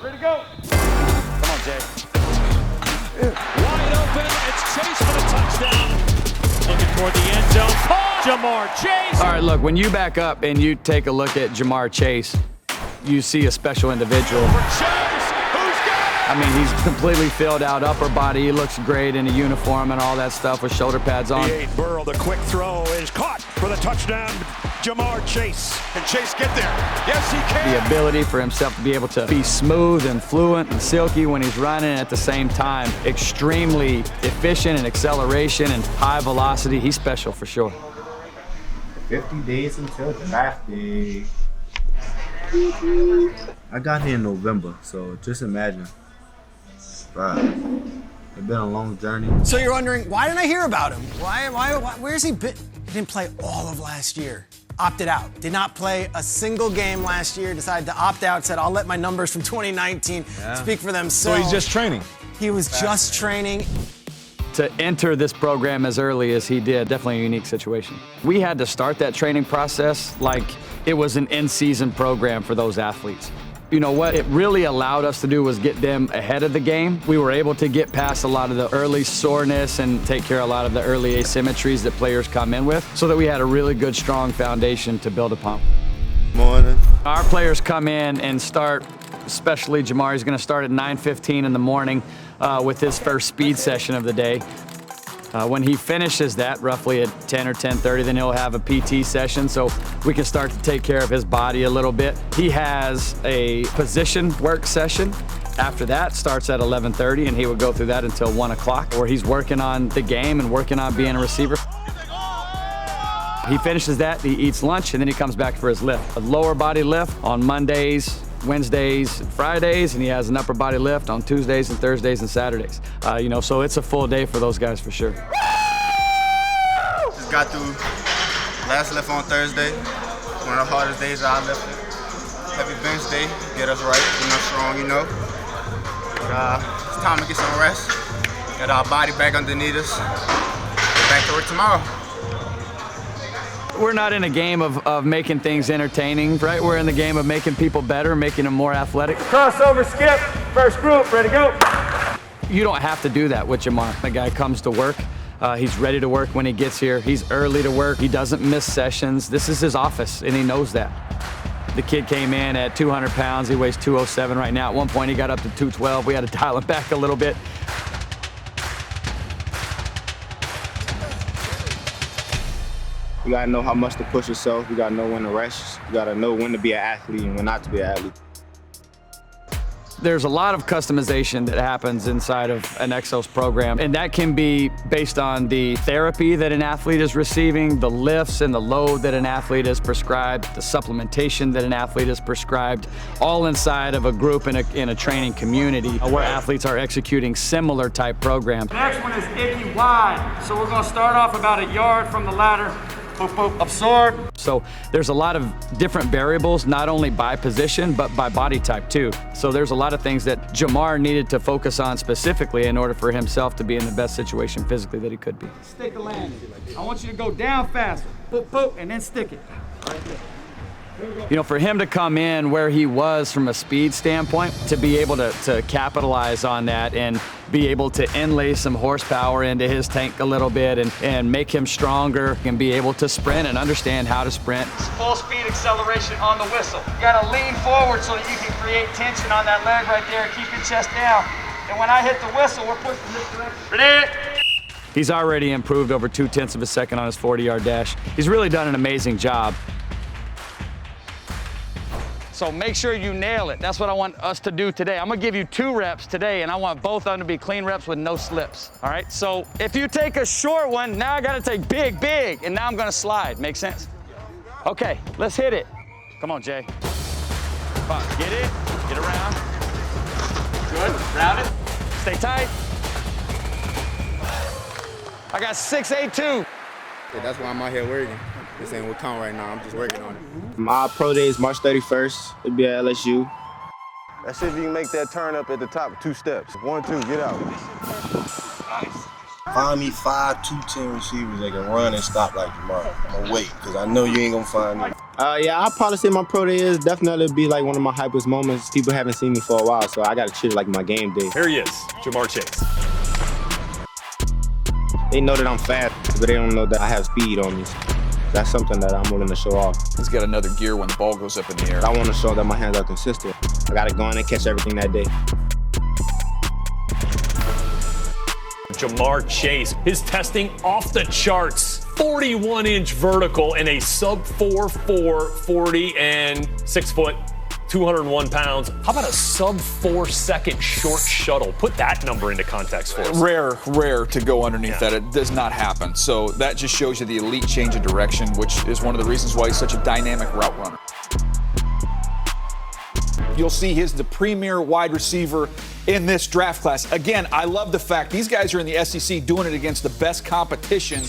Ready to go. Come on, Jay. Wide open. It's Chase for the touchdown. Looking toward the end zone. Jamarr Chase. All right, look, when you back up and you take a look at Jamarr Chase, you see a special individual. I mean, he's completely filled out upper body. He looks great in a uniform and all that stuff with shoulder pads on. Burrow, the quick throw is caught for the touchdown. Jamarr Chase. Can Chase get there? Yes, he can. The ability for himself to be able to be smooth and fluent and silky when he's running, at the same time extremely efficient in acceleration and high velocity. He's special for sure. 50 days until draft day. I got here in November, so just imagine. Right. It's been a long journey. So you're wondering, why didn't I hear about him? Why where's he been? He didn't play all of last year. Opted out. Did not play a single game last year. Decided to opt out. Said, I'll let my numbers from 2019 speak for themselves. So he's just training. He was just training. To enter this program as early as he did, definitely a unique situation. We had to start that training process like it was an in-season program for those athletes. You know, what it really allowed us to do was get them ahead of the game. We were able to get past a lot of the early soreness and take care of a lot of the early asymmetries that players come in with, so that we had a really good, strong foundation to build upon. Morning. Our players come in and start, especially Jamarr, he's gonna start at 9:15 in the morning with his first speed session of the day. When he finishes that, roughly at 10 or 10:30, then he'll have a PT session, so we can start to take care of his body a little bit. He has a position work session. After that, starts at 11:30, and he would go through that until 1 o'clock, where he's working on the game and working on being a receiver. He finishes that, he eats lunch, and then he comes back for his lift. A lower body lift on Mondays, Wednesdays, and Fridays, and he has an upper body lift on Tuesdays and Thursdays and Saturdays. You know, so it's a full day for those guys for sure. Just got through last lift on Thursday. One of the hardest days I lifted. Heavy bench day, get us right, strong, you know. But, it's time to get some rest. Get our body back underneath us. Get back to work tomorrow. We're not in a game of making things entertaining, right? We're in the game of making people better, making them more athletic. Crossover skip. First group. Ready to go. You don't have to do that with Jamarr. The guy comes to work. He's ready to work when he gets here. He's early to work. He doesn't miss sessions. This is his office, and he knows that. The kid came in at 200 pounds. He weighs 207 right now. At one point, he got up to 212. We had to dial him back a little bit. You gotta know how much to push yourself. You gotta know when to rest. You gotta know when to be an athlete and when not to be an athlete. There's a lot of customization that happens inside of an Exos program, and that can be based on the therapy that an athlete is receiving, the lifts and the load that an athlete is prescribed, the supplementation that an athlete is prescribed, all inside of a group in a training community where athletes are executing similar type programs. Next one is icky wide. So we're going to start off about a yard from the ladder. Boop, boop, absorb. So there's a lot of different variables, not only by position, but by body type too. So there's a lot of things that Jamarr needed to focus on specifically in order for himself to be in the best situation physically that he could be. Stick the landing. I want you to go down faster. Boop, boop, and then stick it. Right there. You know, for him to come in where he was from a speed standpoint, to be able to capitalize on that and be able to inlay some horsepower into his tank a little bit and make him stronger and be able to sprint and understand how to sprint. Full speed acceleration on the whistle. You gotta lean forward so that you can create tension on that leg right there and keep your chest down. And when I hit the whistle, we're pushing this direction. Ready? He's already improved over 0.2 of a second on his 40-yard dash. He's really done an amazing job. So make sure you nail it. That's what I want us to do today. I'm gonna give you 2 reps today, and I want both of them to be clean reps with no slips, all right? So if you take a short one, now I gotta take big, and now I'm gonna slide. Make sense? Okay, let's hit it. Come on, Jay. Come on, get it, get around. Good, round it. Stay tight. I got 682. Yeah, that's why I'm out here working. This ain't what count right now. I'm just working on it. My pro day is March 31st. It'll be at LSU. Let's see if you can make that turn up at the top 2 steps. 1, 2, get out. Nice. Find me 5 2-10 receivers that can run and stop like Jamarr. I'm gonna wait, because I know you ain't gonna find me. Yeah, I'll probably say my pro day is definitely be like one of my hypest moments. People haven't seen me for a while, so I got to treat it like my game day. Here he is, Jamarr Chase. They know that I'm fast, but they don't know that I have speed on me. That's something that I'm willing to show off. He's got another gear when the ball goes up in the air. I want to show that my hands are consistent. I got to go in and catch everything that day. Jamarr Chase, his testing off the charts. 41-inch vertical and a sub-4.4 40 and 6 foot, 201 pounds. How about a sub-4 second short shuttle? Put that number into context for us. Rare to go underneath that. It does not happen. So that just shows you the elite change of direction, which is one of the reasons why he's such a dynamic route runner. You'll see he's the premier wide receiver in this draft class. Again, I love the fact these guys are in the SEC doing it against the best competition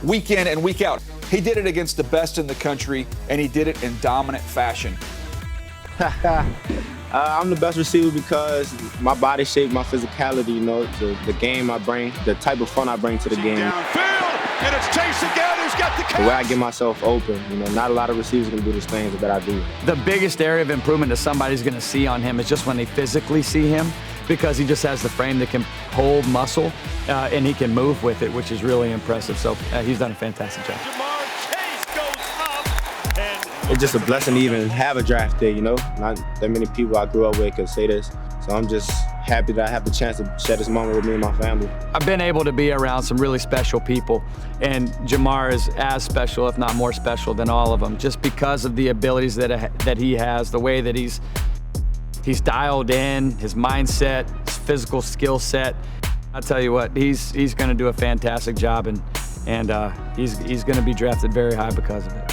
week in and week out. He did it against the best in the country, and he did it in dominant fashion. I'm the best receiver because my body shape, my physicality, you know, the game I bring, the type of fun I bring to the game. Downfield, and it's Chase again who's got the catch. The way I get myself open, you know, not a lot of receivers can do the things that I do. The biggest area of improvement that somebody's going to see on him is just when they physically see him, because he just has the frame that can hold muscle and he can move with it, which is really impressive. So he's done a fantastic job. Jamarr Chase goes up, and It's just a blessing to even have a draft day, you know. Not that many people I grew up with could say this. So I'm just happy that I have the chance to share this moment with me and my family. I've been able to be around some really special people, and Jamarr is as special, if not more special than all of them, just because of the abilities that he has, the way that he's dialed in, his mindset, his physical skill set. I'll tell you what, he's going to do a fantastic job, and he's going to be drafted very high because of it.